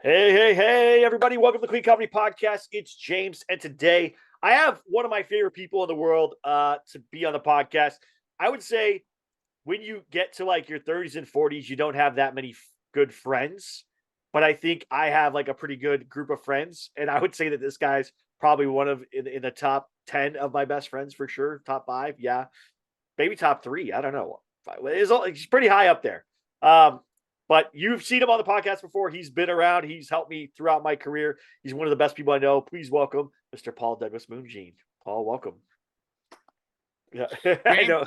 Hey, everybody. Welcome to the Queen Comedy Podcast. It's James, and today I have one of my favorite people in the world to be on the podcast. I would say when you get to like your 30s and 40s, you don't have that many good friends, but I think I have like a pretty good group of friends, and I would say that this guy's probably one of in the top 10 of my best friends for sure. Top five, yeah, maybe top three. I don't know. He's pretty high up there. Um, but you've seen him on the podcast before. He's been around. He's helped me throughout my career. He's one of the best people I know. Please welcome Mr. Paul Douglas Moomjean. Paul, welcome. Yeah, I James, know.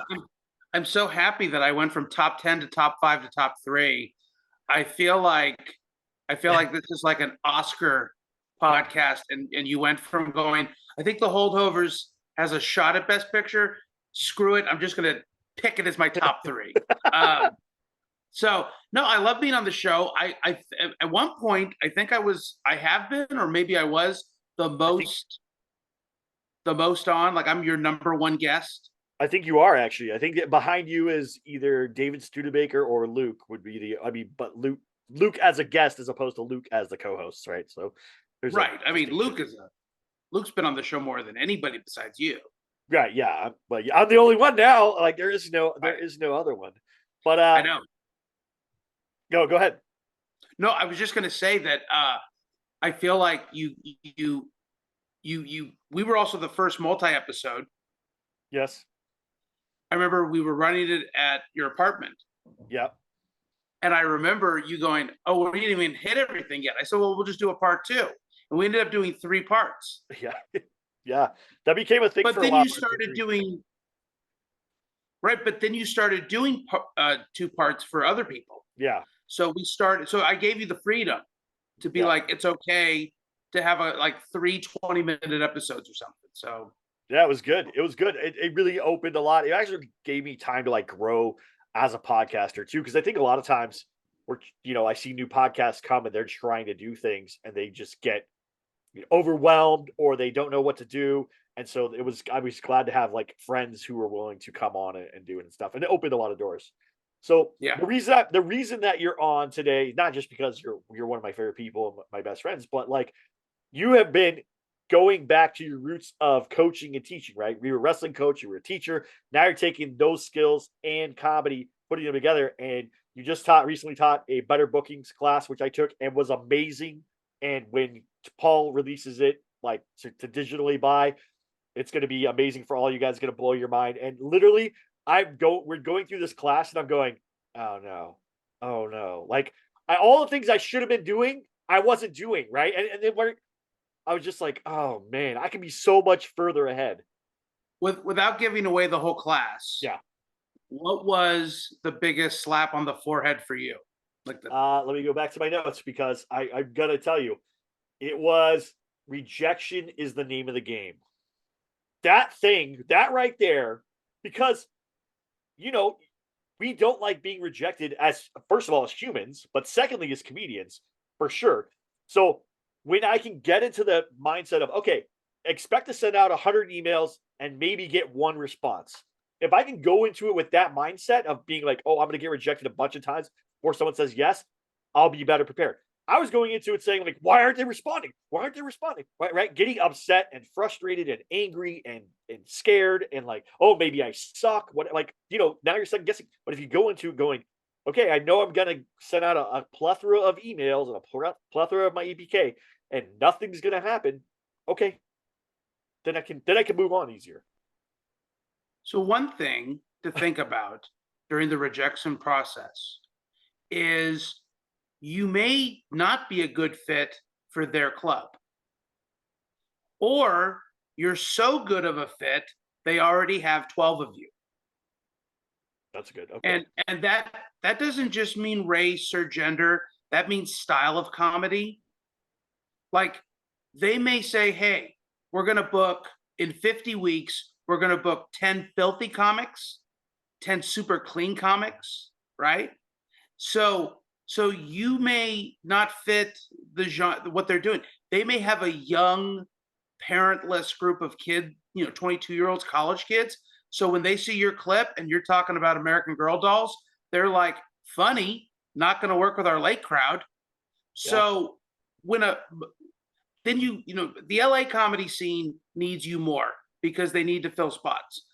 I'm so happy that I went from top 10 to top 5 to top 3. I feel like I feel like this is like an Oscar podcast and you went from going, I think The Holdovers has a shot at Best Picture. Screw it. I'm just gonna pick it as my top 3. Um, so no, I love being on the show. I at one point I have been, or maybe I was the I think most on, like I'm your number one guest. I think you are actually. I think that behind you is either David Studebaker or Luke would be the. I mean, but Luke as a guest as opposed to Luke as the co-host, right? So there's a Right. I mean, distinction. Luke's been on the show more than anybody besides you. Right? Yeah, but yeah, I'm the only one now. Like there Right. is no other one. But I know. go ahead. No, I was just gonna say that I feel like you we were also the first multi-episode. Yes. I remember we were running it at your apartment. Yeah. And I remember you going, "Oh, we didn't even hit everything yet." I said, "Well, we'll just do a part two." And we ended up doing 3 parts. Yeah. Yeah. That became a thing But for a then while. you started doing right, but then you started doing 2 parts for other people. Yeah. So I gave you the freedom to be Yeah. like, it's okay to have a like 3 20-minute episodes or something. So Yeah. It was good. It was good. It really opened a lot. It actually gave me time to like grow as a podcaster too. Cause I think a lot of times I see new podcasts come and they're trying to do things and they just get overwhelmed or they don't know what to do. And so I was glad to have like friends who were willing to come on and do it and stuff. And it opened a lot of doors. So yeah. the reason that you're on today, not just because you're one of my favorite people and my best friends, but like you have been going back to your roots of coaching and teaching, right? You were a wrestling coach, you were a teacher. Now you're taking those skills and comedy, putting them together. And you just recently taught a better bookings class, which I took and was amazing. And when Paul releases it, like to digitally buy, it's going to be amazing for all you guys. It's going to blow your mind. And literally, we're going through this class, and I'm going, oh no, oh no, like all the things I should have been doing, I wasn't doing right, and then I was just like, oh man, I can be so much further ahead. Without giving away the whole class, Yeah. what was the biggest slap on the forehead for you? Like the Let me go back to my notes because I'm gonna tell you, it was rejection is the name of the game. That thing, that right there, because you know, we don't like being rejected as first of all as humans, but secondly as comedians, for sure. So when I can get into the mindset of okay, expect to send out 100 emails and maybe get one response. If I can go into it with that mindset of being like, oh, I'm going to get rejected a bunch of times before someone says yes, I'll be better prepared. I was going into it saying like, why aren't they responding? Why aren't they responding? Right? Getting upset and frustrated and angry and scared and like, oh, maybe I suck. What like, now you're second guessing. But if you go into going, okay, I know I'm gonna send out a plethora of emails and a plethora of my EPK, and nothing's gonna happen. Okay, then I can move on easier. So one thing to think about during the rejection process is you may not be a good fit for their club, or you're so good of a fit they already have 12 of you. That's good. Okay. And that doesn't just mean race or gender, that means style of comedy. Like they may say, "Hey, we're going to book in 50 weeks, we're going to book 10 filthy comics, 10 super clean comics," right? So you may not fit the genre what they're doing. They may have a young parentless group of kids, 22-year-olds, college kids. So when they see your clip and you're talking about American Girl dolls, they're like, funny, not going to work with our late crowd. Yeah. So then the LA comedy scene needs you more because they need to fill spots.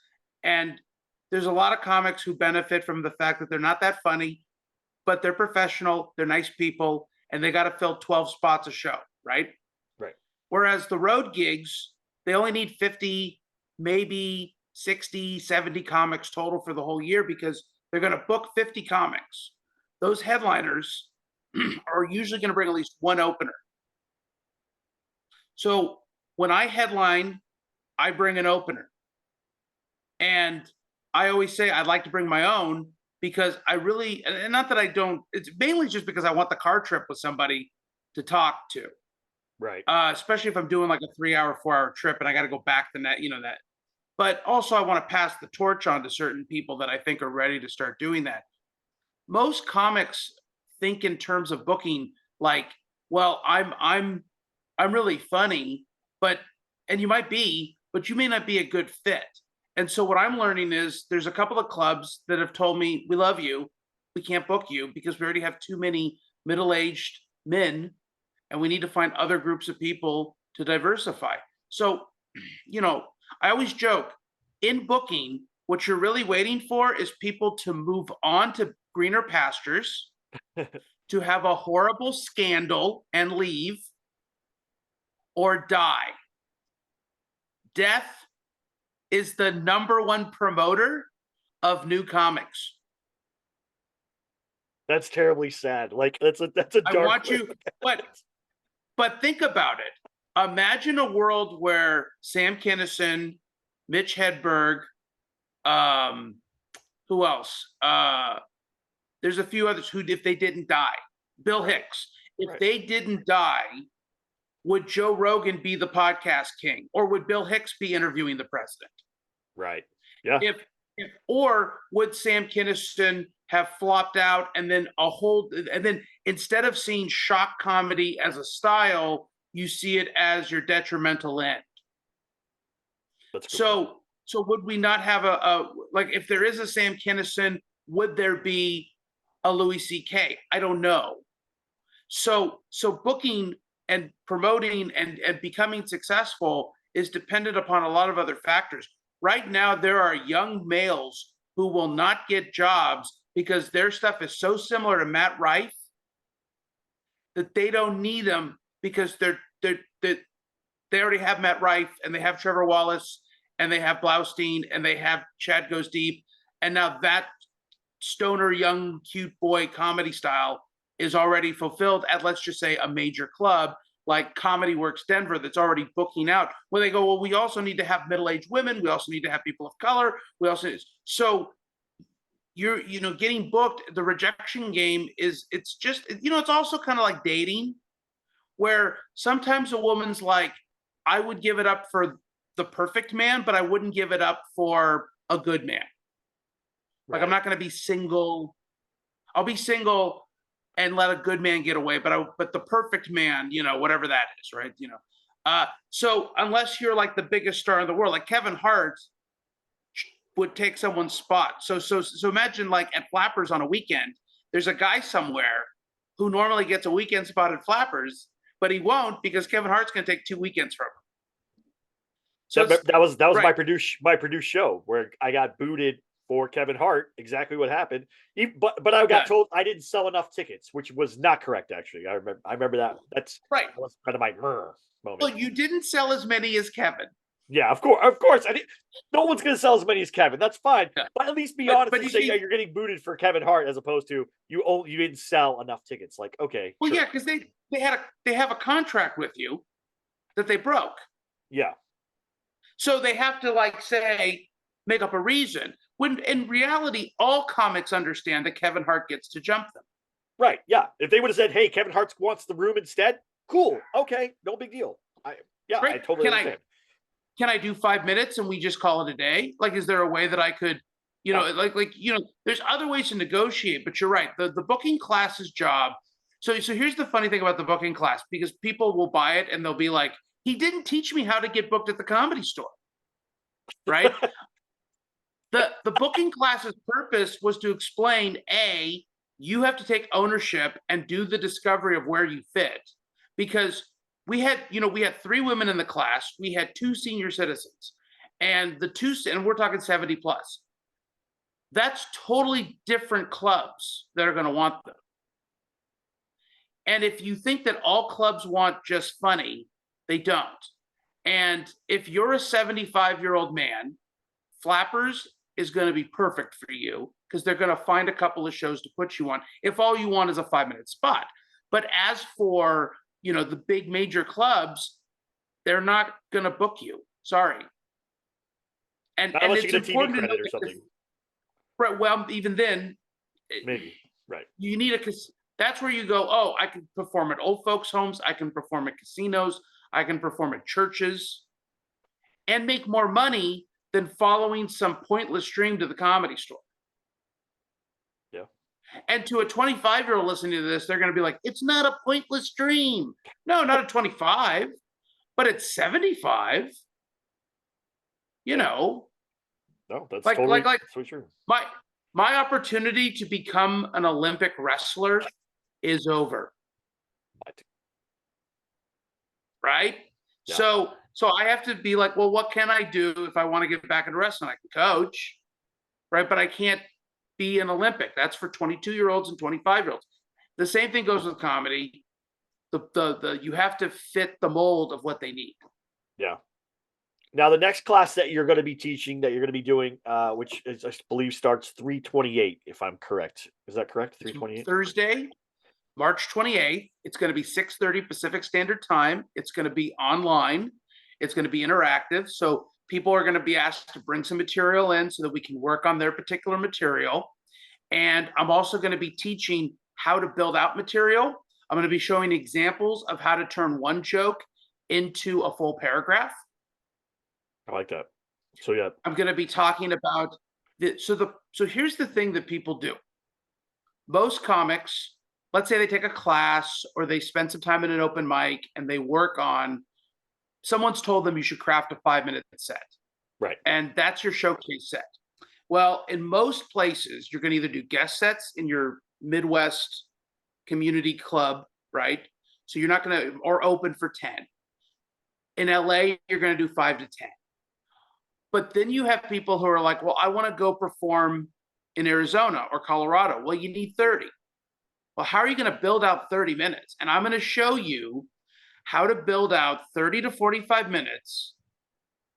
And there's a lot of comics who benefit from the fact that they're not that funny, but they're professional, they're nice people, and they got to fill 12 spots a show, right? Right. Whereas the road gigs, they only need 50, maybe 60, 70 comics total for the whole year because they're going to book 50 comics. Those headliners are usually going to bring at least one opener. So when I headline, I bring an opener. And I always say I'd like to bring my own because I really, and not that I don't, it's mainly just because I want the car trip with somebody to talk to. Right. Especially if I'm doing like a 3-hour, 4-hour trip and I got to go back the net, that. But also I want to pass the torch on to certain people that I think are ready to start doing that. Most comics think in terms of booking like, well, I'm really funny, and you might be, but you may not be a good fit. And so what I'm learning is there's a couple of clubs that have told me, we love you, we can't book you because we already have too many middle-aged men and we need to find other groups of people to diversify. So, I always joke, in booking, what you're really waiting for is people to move on to greener pastures, to have a horrible scandal and leave, or die. Death is the number one promoter of new comics. That's terribly sad. Like that's a dark. I want you, but think about it. Imagine a world where Sam Kinison, Mitch Hedberg, who else? There's a few others who, if they didn't die, Bill Hicks, if they didn't die, would Joe Rogan be the podcast king, or would Bill Hicks be interviewing the president? Right. Yeah. Or would Sam Kinison have flopped out, and then instead of seeing shock comedy as a style, you see it as your detrimental end? So would we not have like, if there is a Sam Kinison, would there be a Louis C.K.? I don't know. So booking and promoting and becoming successful is dependent upon a lot of other factors. Right now, there are young males who will not get jobs because their stuff is so similar to Matt Rife that they don't need them because they already have Matt Rife and they have Trevor Wallace and they have Blaustein and they have Chad Goes Deep. And now that stoner, young, cute boy comedy style is already fulfilled at, let's just say, a major club like Comedy Works Denver that's already booking out, where they go, well, we also need to have middle-aged women. We also need to have people of color. So you're, getting booked, the rejection game it's just, it's also kind of like dating, where sometimes a woman's like, I would give it up for the perfect man, but I wouldn't give it up for a good man. Like, I'm not going to be single. I'll be single and let a good man get away, but the perfect man, whatever that is, right? So unless you're like the biggest star in the world, like Kevin Hart would take someone's spot. So imagine, like, at Flappers on a weekend, there's a guy somewhere who normally gets a weekend spot at Flappers, but he won't because Kevin Hart's going to take 2 weekends from him. So that was my produced show where I got booted for Kevin Hart. Exactly what happened. But I got told I didn't sell enough tickets, which was not correct. Actually, I remember that. That's right. That was kind of my moment. Well, you didn't sell as many as Kevin. Yeah, of course. No one's going to sell as many as Kevin. That's fine. Yeah. But at least be honest and say, you're getting booted for Kevin Hart, as opposed to you didn't sell enough tickets. Like, okay. Well, sure. Yeah, because they have a contract with you that they broke. Yeah. So they have to make up a reason. When in reality, all comics understand that Kevin Hart gets to jump them. Right. Yeah. If they would have said, "Hey, Kevin Hart wants the room instead," cool. Okay. No big deal. I totally understand. Can I do 5 minutes and we just call it a day? Like, is there a way that I could, there's other ways to negotiate, but you're right. The booking class's job. So here's the funny thing about the booking class, because people will buy it and they'll be like, he didn't teach me how to get booked at the Comedy Store. Right? The booking class's purpose was to explain, A, you have to take ownership and do the discovery of where you fit. because we had 3 women in the class. We had 2 senior citizens, and we're talking 70 plus. That's totally different clubs that are going to want them. And if you think that all clubs want just funny, they don't. And if you're a 75-year-old man, Flappers is going to be perfect for you because they're going to find a couple of shows to put you on if all you want is a 5-minute spot. But as for, the big major clubs, they're not going to book you. Sorry. And unless it's you get a TV important credit to or something. Right. Well, even then, Maybe. Right. You need that's where you go, oh, I can perform at old folks' homes. I can perform at casinos. I can perform at churches and make more money than following some pointless stream to the Comedy Store. Yeah. And to a 25-year-old listening to this, they're going to be like, it's not a pointless dream. No, not at 25, but at 75, No, that's like so true. My opportunity to become an Olympic wrestler is over. Right? Yeah. So I have to be like, well, what can I do if I want to get back into wrestling? I can coach, right? But I can't be an Olympic. That's for 22-year-olds and 25-year-olds. The same thing goes with comedy. You have to fit the mold of what they need. Yeah. Now, the next class that you're going to be teaching, that you're going to be doing, which is, I believe starts 3/28, if I'm correct. Is that correct? 3/28? Thursday, March 28th. It's going to be 6:30 Pacific Standard Time. It's going to be online. It's going to be interactive. So people are going to be asked to bring some material in so that we can work on their particular material. And I'm also going to be teaching how to build out material. I'm going to be showing examples of how to turn one joke into a full paragraph. I like that. So yeah, I'm going to be talking about so here's the thing that people do. Most comics, let's say they take a class or they spend some time in an open mic and they work on, someone's told them you should craft a 5-minute set. Right. And that's your showcase set. Well, in most places, you're going to either do guest sets in your Midwest community club, right? So you're not going to, or open for 10. In LA, you're going to do 5 to 10. But then you have people who are like, well, I want to go perform in Arizona or Colorado. Well, you need 30. Well, how are you going to build out 30 minutes? And I'm going to show you how to build out 30 to 45 minutes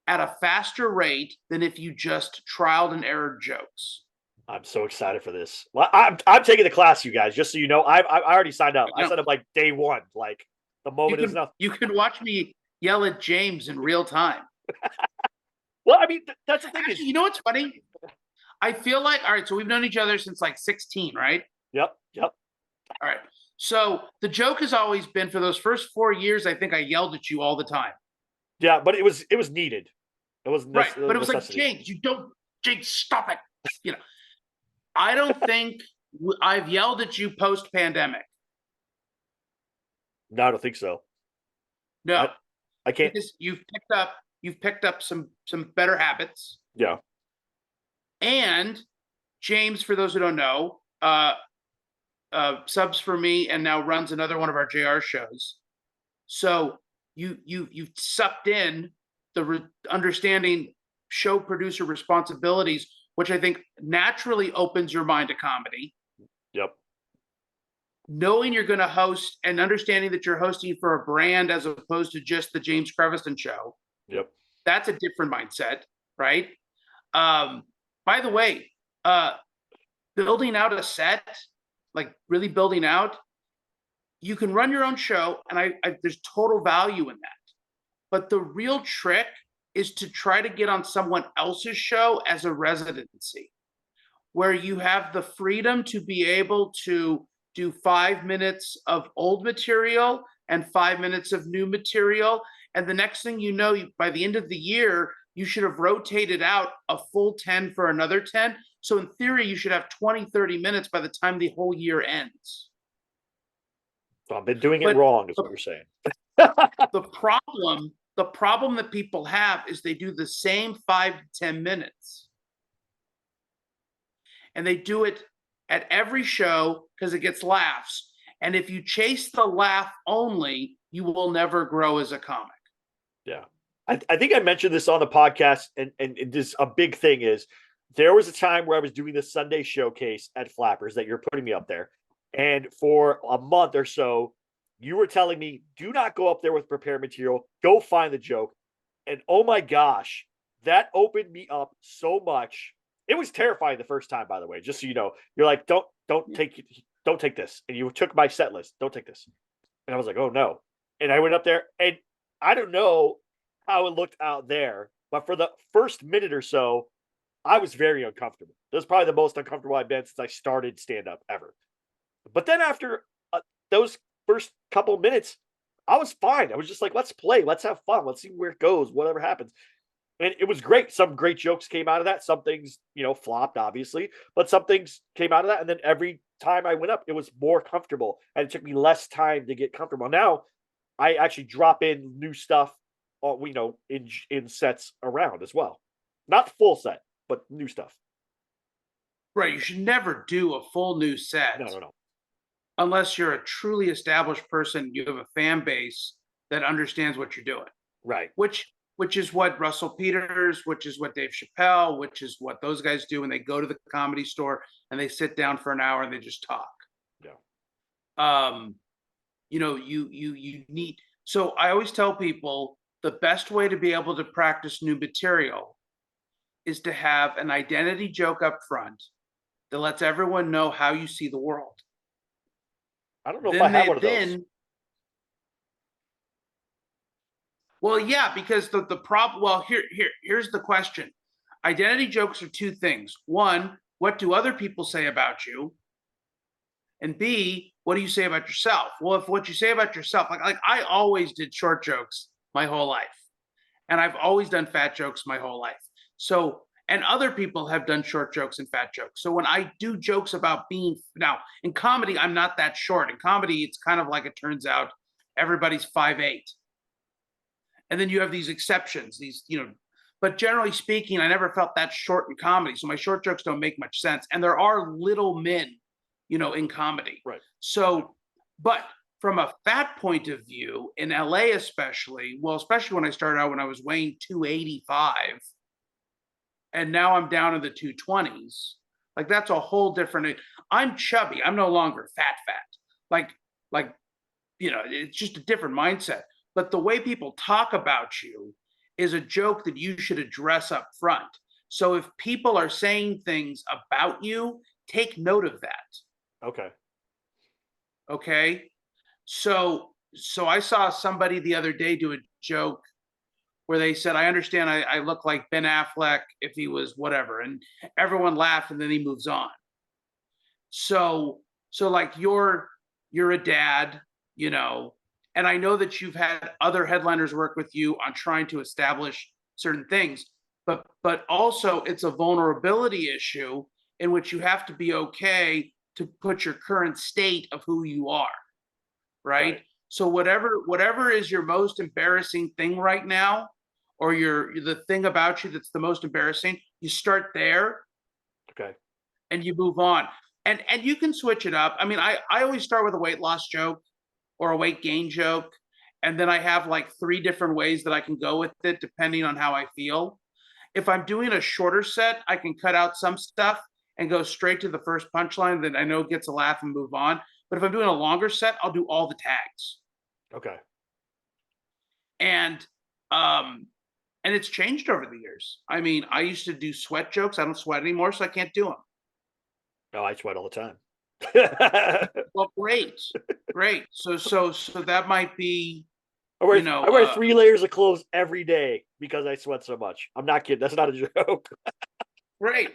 at a faster rate than if you just trialed and errored jokes. I'm so excited for this. Well, I'm taking the class, you guys, just so you know. I already signed up. I signed up like day one. Like the moment is nothing. You can watch me yell at James in real time. Well, I mean, that's the thing. Actually, you know what's funny? I feel like, all right, so we've known each other since like 16, right? Yep. All right. So the joke has always been, for those first 4 years, I think I yelled at you all the time. Yeah, but it was needed. It was right. But it was necessity. Like, James, stop it. I don't think I've yelled at you post-pandemic. No, I don't think so. No, I can't. Because you've picked up some better habits. Yeah. And James, for those who don't know, subs for me and now runs another one of our JR shows. So you've sucked in the understanding show producer responsibilities, which I think naturally opens your mind to comedy. Yep. Knowing you're going to host and understanding that you're hosting for a brand as opposed to just the James Creviston show. Yep. That's a different mindset, right? By the way, building out a set, like really building out, you can run your own show, and there's total value in that. But the real trick is to try to get on someone else's show as a residency, where you have the freedom to be able to do 5 minutes of old material and 5 minutes of new material. And the next thing you know, by the end of the year, you should have rotated out a full 10 for another 10. So in theory, you should have 20, 30 minutes by the time the whole year ends. So I've been doing it wrong, is what you're saying. The problem that people have is they do the same 5 to 10 minutes. And they do it at every show because it gets laughs. And if you chase the laugh only, you will never grow as a comic. Yeah. I think I mentioned this on the podcast, and this a big thing is there was a time where I was doing the Sunday showcase at Flappers that you're putting me up there. And for a month or so, you were telling me, do not go up there with prepared material. Go find the joke. And oh my gosh, that opened me up so much. It was terrifying the first time, by the way, just so you know. You're like, don't take this. And you took my set list. Don't take this. And I was like, oh no. And I went up there, and I don't know how it looked out there, but for the first minute or so, I was very uncomfortable. This was probably the most uncomfortable I've been since I started stand up ever. But then after those first couple minutes, I was fine. I was just like, let's play, let's have fun, let's see where it goes, whatever happens. And it was great. Some great jokes came out of that. Some things, flopped, obviously, but some things came out of that. And then every time I went up, it was more comfortable, and it took me less time to get comfortable. Now, I actually drop in new stuff, in sets around as well. Not full set, but new stuff. Right. You should never do a full new set. No. Unless you're a truly established person, you have a fan base that understands what you're doing. Right. Which is what Russell Peters, which is what Dave Chappelle, which is what those guys do when they go to the Comedy Store and they sit down for an hour and they just talk. Yeah. You need. So I always tell people the best way to be able to practice new material is to have an identity joke up front that lets everyone know how you see the world. I don't know if I have one of those. Well, yeah, because the problem. Well, here's the question. Identity jokes are two things. One, what do other people say about you? And B, what do you say about yourself? Well, if what you say about yourself, like I always did short jokes my whole life, and I've always done fat jokes my whole life. So, and other people have done short jokes and fat jokes. So when I do jokes about being now in comedy, I'm not that short. In comedy, it's kind of like it turns out everybody's 5'8". And then you have these exceptions, but generally speaking, I never felt that short in comedy. So my short jokes don't make much sense. And there are little men, in comedy. Right. So, but from a fat point of view, in LA especially when I started out when I was weighing 285, and now I'm down in the 220s, like that's a whole different. I'm chubby. I'm no longer fat. It's just a different mindset. But the way people talk about you is a joke that you should address up front. So if people are saying things about you, take note of that. Okay. So I saw somebody the other day do a joke where they said, I understand I look like Ben Affleck if he was whatever. And everyone laughed, and then he moves on. So like you're a dad, and I know that you've had other headliners work with you on trying to establish certain things, but also it's a vulnerability issue in which you have to be okay to put your current state of who you are, right? So whatever is your most embarrassing thing right now, or the thing about you that's the most embarrassing, you start there. Okay. And you move on. And you can switch it up. I mean, I always start with a weight loss joke or a weight gain joke. And then I have like 3 different ways that I can go with it, depending on how I feel. If I'm doing a shorter set, I can cut out some stuff and go straight to the first punchline that I know gets a laugh and move on. But if I'm doing a longer set, I'll do all the tags. Okay. And it's changed over the years. I mean, I used to do sweat jokes. I don't sweat anymore, so I can't do them. No, I sweat all the time. Well, great. So that might be. I wear 3 layers of clothes every day because I sweat so much. I'm not kidding. That's not a joke. Great.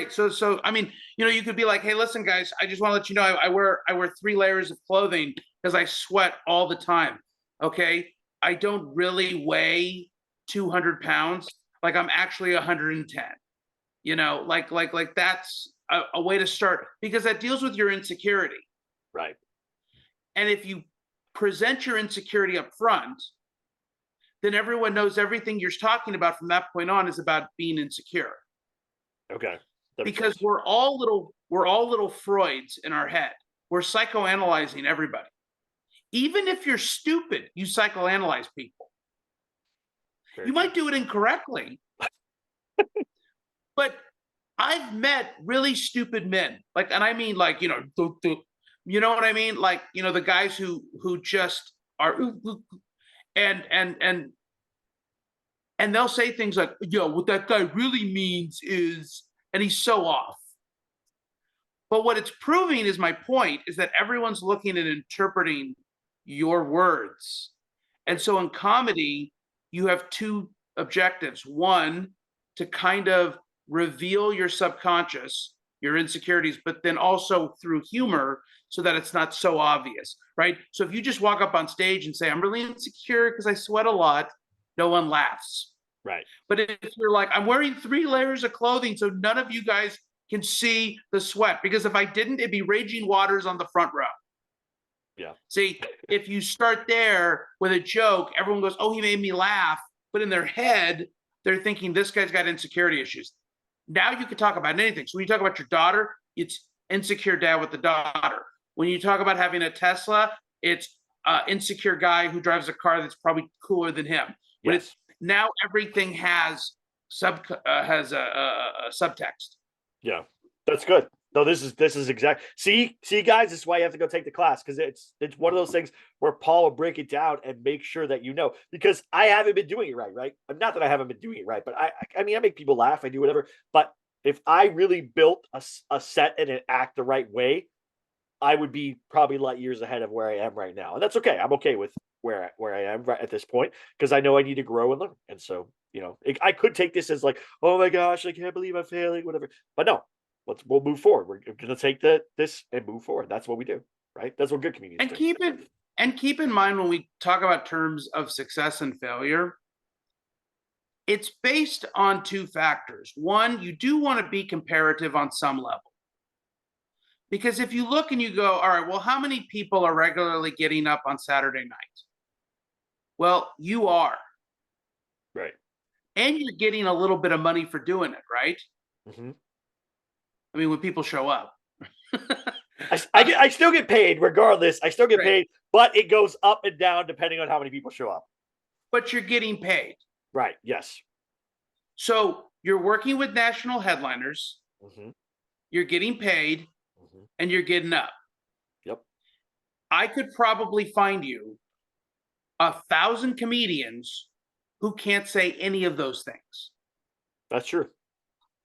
So I mean, you could be like, hey, listen, guys, I just want to let you know I wear 3 layers of clothing because I sweat all the time. Okay, I don't really weigh 200 pounds. Like I'm actually 110. Like that's a way to start, because that deals with your insecurity. Right. And if you present your insecurity up front, then everyone knows everything you're talking about from that point on is about being insecure. Okay. Because we're all little Freuds in our head. We're psychoanalyzing everybody. Even if you're stupid, you psychoanalyze people. Very You true. might do it incorrectly, but I've met really stupid men. Like, and I mean, like, you know what I mean? Like, the guys who just are, and they'll say things like, "Yo, what that guy really means is," and he's so off. But what it's proving is my point is that everyone's looking and interpreting your words. And so in comedy, you have two objectives. One, to kind of reveal your subconscious, your insecurities, but then also through humor so that it's not so obvious, right? So if you just walk up on stage and say, "I'm really insecure because I sweat a lot," no one laughs. Right. But if you're like, "I'm wearing 3 layers of clothing so none of you guys can see the sweat, because if I didn't, it'd be raging waters on the front row." Yeah. See, if you start there with a joke, everyone goes, "Oh, he made me laugh." But in their head, they're thinking this guy's got insecurity issues. Now you can talk about anything. So when you talk about your daughter, it's insecure dad with the daughter. When you talk about having a Tesla, it's insecure guy who drives a car that's probably cooler than him. But Yes. it's now everything has a subtext. Yeah, that's good. No, this is exact. See, guys, this is why you have to go take the class, because it's one of those things where Paul will break it down and make sure that because I haven't been doing it right. Not that I haven't been doing it right, but I mean, I make people laugh, I do whatever. But if I really built a set and an act the right way, I would be probably light years ahead of where I am right now, and that's okay. I'm okay with where I am right at this point, because I know I need to grow and learn. And so, I could take this as like, "Oh my gosh, I can't believe I'm failing," whatever. But no, we'll move forward. We're gonna take this and move forward. That's what we do, right? That's what good comedians And do. keep in mind when we talk about terms of success and failure, it's based on two factors. One, you do want to be comparative on some level. Because if you look and you go, "All right, well, how many people are regularly getting up on Saturday night?" Well, you are. Right. And you're getting a little bit of money for doing it, right? Hmm. I mean, when people show up. I still get paid regardless. I still get Right. paid, but it goes up and down depending on how many people show up. But you're getting paid. Right. Yes. So you're working with national headliners, Hmm. you're getting paid, Hmm. and you're getting up. Yep. I could probably find you 1,000 comedians who can't say any of those things. That's true.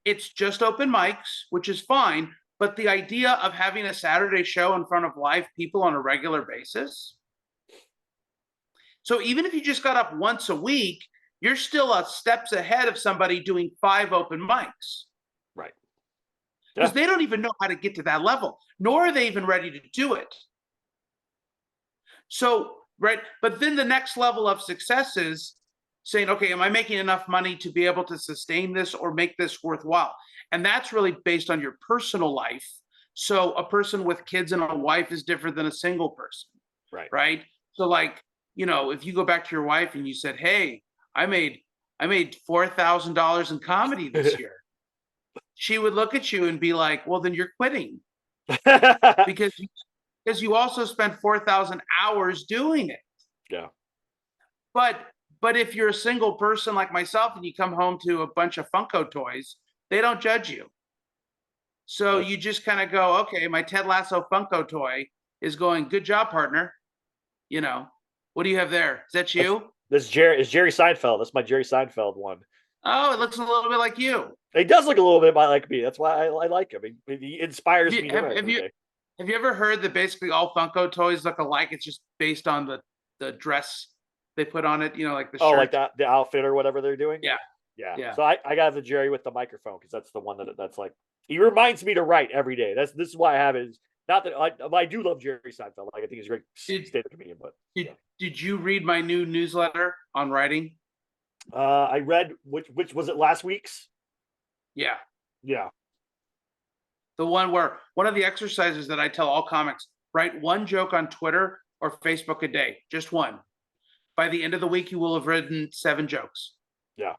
It's just open mics, which is fine. But the idea of having a Saturday show in front of live people on a regular basis. So even if you just got up once a week, you're still steps ahead of somebody doing 5 open mics. Right. Because they don't even know how to get to that level, nor are they even ready to do it. So, right. But then the next level of success is saying, "Okay, am I making enough money to be able to sustain this or make this worthwhile?" And that's really based on your personal life. So a person with kids and a wife is different than a single person. Right. Right. So like, if you go back to your wife and you said, "Hey, I made $4,000 in comedy this year," she would look at you and be like, "Well, then you're quitting." because you also spent 4,000 hours doing it. Yeah. But if you're a single person like myself and you come home to a bunch of Funko toys, they don't judge you. So you just kind of go, "Okay, my Ted Lasso Funko toy is going, good job, partner." What do you have there? Is that you? This Jerry Seinfeld. That's my Jerry Seinfeld one. Oh, it looks a little bit like you. He does look a little bit like me. That's why I like him. He inspires me. Have you ever heard that basically all Funko toys look alike? It's just based on the dress they put on it, like the shirt. Oh, like that, the outfit or whatever they're doing? Yeah. Yeah. Yeah. So I got the Jerry with the microphone, because that's the one that's like, he reminds me to write every day. This is why I have it. Not that I do love Jerry Seinfeld. Like, I think he's a great stand-up comedian. But did you read my new newsletter on writing? I read which was it, last week's? Yeah. Yeah. The one where one of the exercises that I tell all comics, write one joke on Twitter or Facebook a day, just one. By the end of the week, you will have written 7 jokes. Yeah.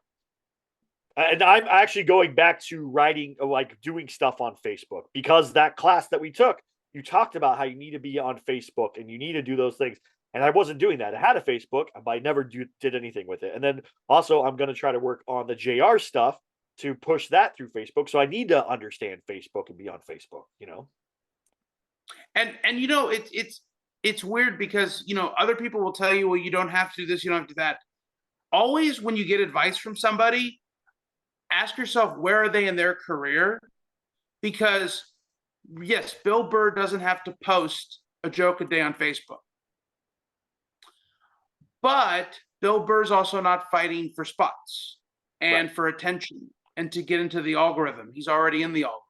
And I'm actually going back to writing, like doing stuff on Facebook, because that class that we took, you talked about how you need to be on Facebook and you need to do those things. And I wasn't doing that. I had a Facebook, but I never did anything with it. And then also, I'm going to try to work on the JR stuff to push that through Facebook. So I need to understand Facebook and be on Facebook, you know? And it's weird because other people will tell you, well, you don't have to do this, you don't have to do that. Always when you get advice from somebody, ask yourself, where are they in their career? Because yes, Bill Burr doesn't have to post a joke a day on Facebook. But Bill Burr's also not fighting for spots and Right. for attention and to get into the algorithm. He's already in the algorithm.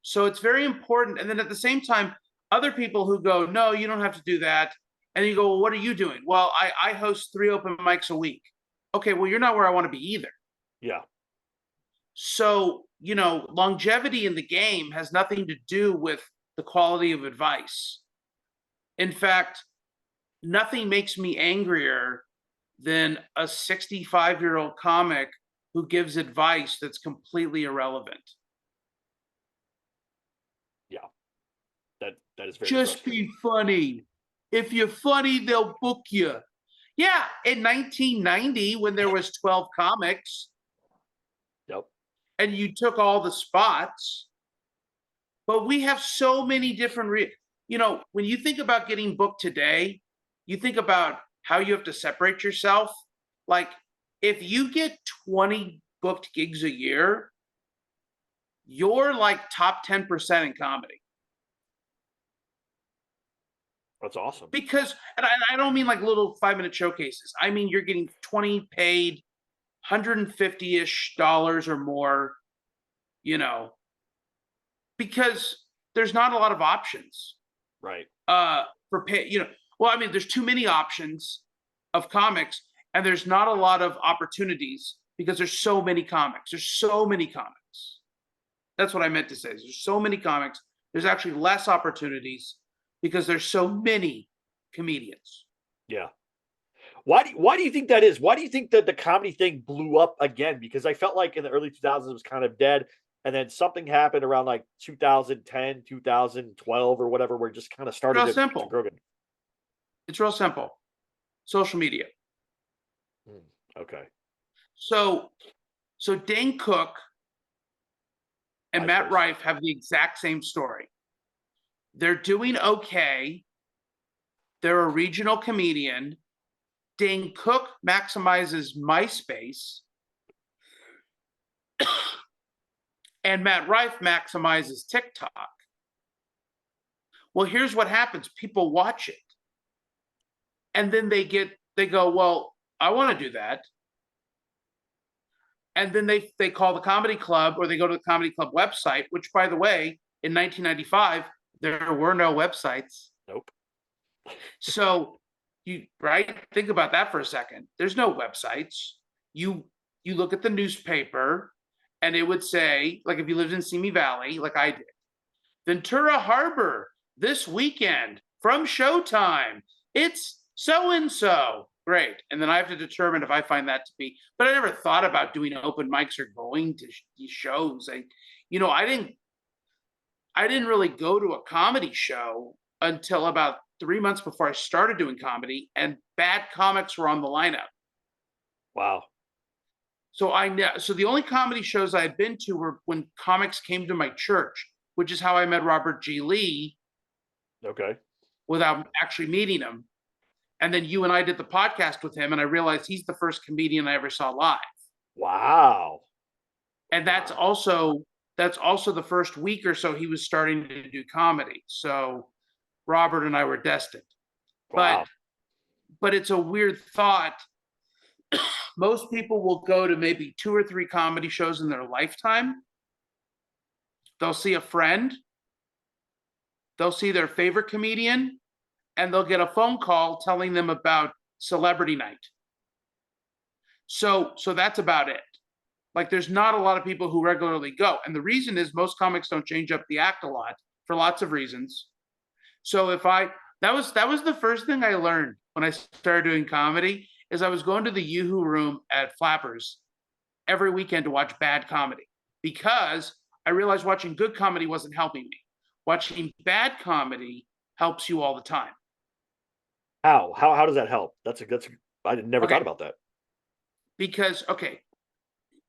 So it's very important. And then at the same time, other people who go, no, you don't have to do that. And you go, well, what are you doing? Well, I host 3 open mics a week. Okay, well, you're not where I want to be either. Yeah. So, longevity in the game has nothing to do with the quality of advice. In fact, nothing makes me angrier than a 65-year-old comic who gives advice that's completely irrelevant. Yeah. That is very Just be funny. If you're funny, they'll book you. Yeah, in 1990, when there was 12 comics, Yep. and you took all the spots, but we have so many different when you think about getting booked today, you think about how you have to separate yourself. Like, if you get 20 booked gigs a year, you're like top 10% in comedy. That's awesome. Because, and I don't mean like little 5-minute showcases. I mean, you're getting 20 paid, $150-ish or more, because there's not a lot of options. Right. For pay, well, I mean, there's too many options of comics, and there's not a lot of opportunities because there's so many comics. There's so many comics. That's what I meant to say. There's so many comics. There's actually less opportunities because there's so many comedians. Yeah. Why do you think that is? Why do you think that the comedy thing blew up again? Because I felt like in the early 2000s it was kind of dead, and then something happened around like 2010, 2012 or whatever, where it just kind of started Real to simple. grow again. It's real simple. Social media. Okay. So Dane Cook and Matt MySpace. Rife have the exact same story. They're doing okay. They're a regional comedian. Dane Cook maximizes MySpace, and Matt Rife maximizes TikTok. Well, here's what happens. People watch it. And then they go, well, I want to do that. And then they call the comedy club, or they go to the comedy club website, which, by the way, in 1995, there were no websites. Nope. So think about that for a second. There's no websites. You look at the newspaper, and it would say, like, if you lived in Simi Valley, like I did, Ventura Harbor this weekend from Showtime. It's so-and-so. Great. And then I have to determine if I find that to be, but I never thought about doing open mics or going to these shows. I didn't really go to a comedy show until about 3 months before I started doing comedy, and bad comics were on the lineup. Wow. So the only comedy shows I had been to were when comics came to my church, which is how I met Robert G. Lee. Okay. Without actually meeting him. And then you and I did the podcast with him, and I realized he's the first comedian I ever saw live. Wow. And that's also the first week or so he was starting to do comedy. So Robert and I were destined. Wow. But it's a weird thought. Most people will go to maybe 2 or 3 comedy shows in their lifetime. They'll see a friend. They'll see their favorite comedian, and they'll get a phone call telling them about celebrity night. So that's about it. Like, there's not a lot of people who regularly go. And the reason is most comics don't change up the act a lot for lots of reasons. So that was the first thing I learned when I started doing comedy, is I was going to the Yoo-Hoo room at Flappers every weekend to watch bad comedy, because I realized watching good comedy wasn't helping me. Watching bad comedy helps you all the time. How does that help? I never Okay. thought about that. Because, okay,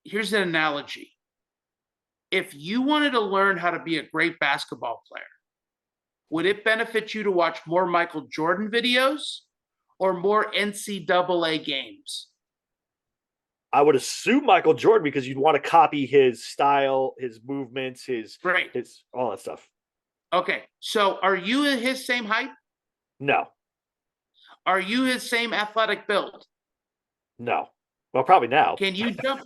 here's an analogy. If you wanted to learn how to be a great basketball player, would it benefit you to watch more Michael Jordan videos or more NCAA games? I would assume Michael Jordan because you'd want to copy his style, his movements, Right. his all that stuff. Okay. So are you his same height? No, Are you his same athletic build? no. Well, probably now. Can you jump?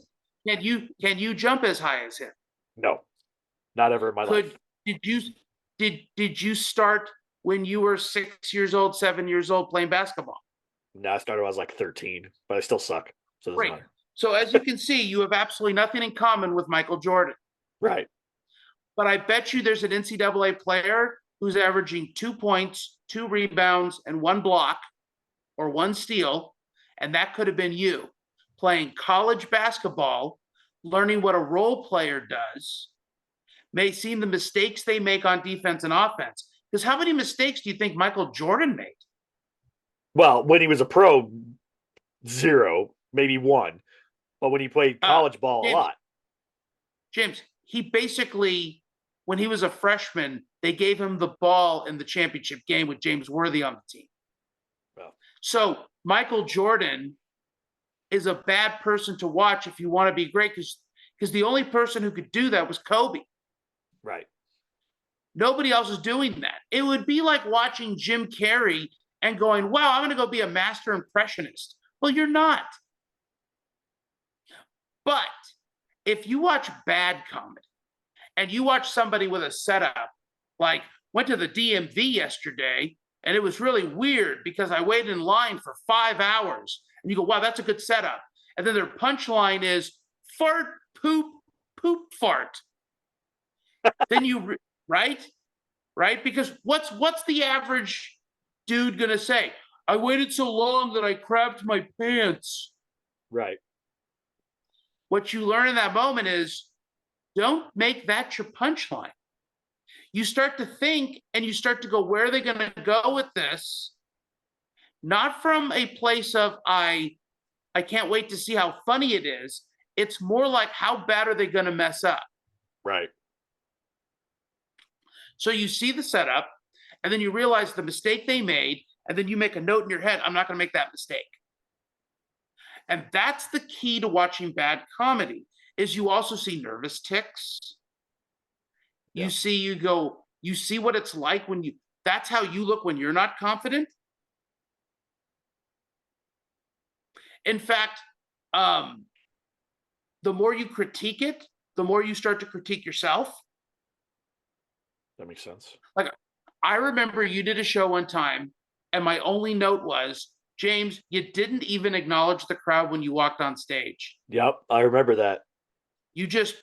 Can you jump as high as him? No, not ever in my life. Did you did you start when you were 6 years old, 7 years old playing basketball? No, I started when I was like 13, but I still suck. So it doesn't Great. matter. So as you can see, you have absolutely nothing in common with Michael Jordan. Right. But I bet you there's an NCAA player who's averaging 2 points, 2 rebounds, and 1 block or 1 steal, and that could have been you playing college basketball, learning what a role player does, may seeing the mistakes they make on defense and offense. Because how many mistakes do you think Michael Jordan made? Well, when he was a pro, 0, maybe 1. But when he played college ball, James, a lot. James, he basically, when he was a freshman, they gave him the ball in the championship game with James Worthy on the team. Well, So Michael Jordan is a bad person to watch if you want to be great, because the only person who could do that was Kobe. right. Nobody else is doing that. It would be like watching Jim Carrey and going, wow, I'm going to go be a master impressionist. Well, you're not. But if you watch bad comedy and you watch somebody with a setup, like went to the DMV yesterday and it was really weird because I waited in line for 5 hours, and you go, wow, that's a good setup. And then their punchline is fart, poop, poop, fart. Then right? Right? Because what's the average dude gonna say? I waited so long that I crapped my pants. Right. What you learn in that moment is don't make that your punchline. You start to think and you start to go, where are they gonna go with this? Not from a place of I can't wait to see how funny it is. It's more like how bad are they gonna mess up? Right. So you see the setup, and then you realize the mistake they made, and then you make a note in your head, I'm not going to make that mistake. And that's the key to watching bad comedy, is you also see nervous tics. Yeah. You see what it's like that's how you look when you're not confident. In fact, the more you critique it, the more you start to critique yourself. That makes sense. Like, I remember you did a show one time, and my only note was, James, you didn't even acknowledge the crowd when you walked on stage. Yep, I remember that. You just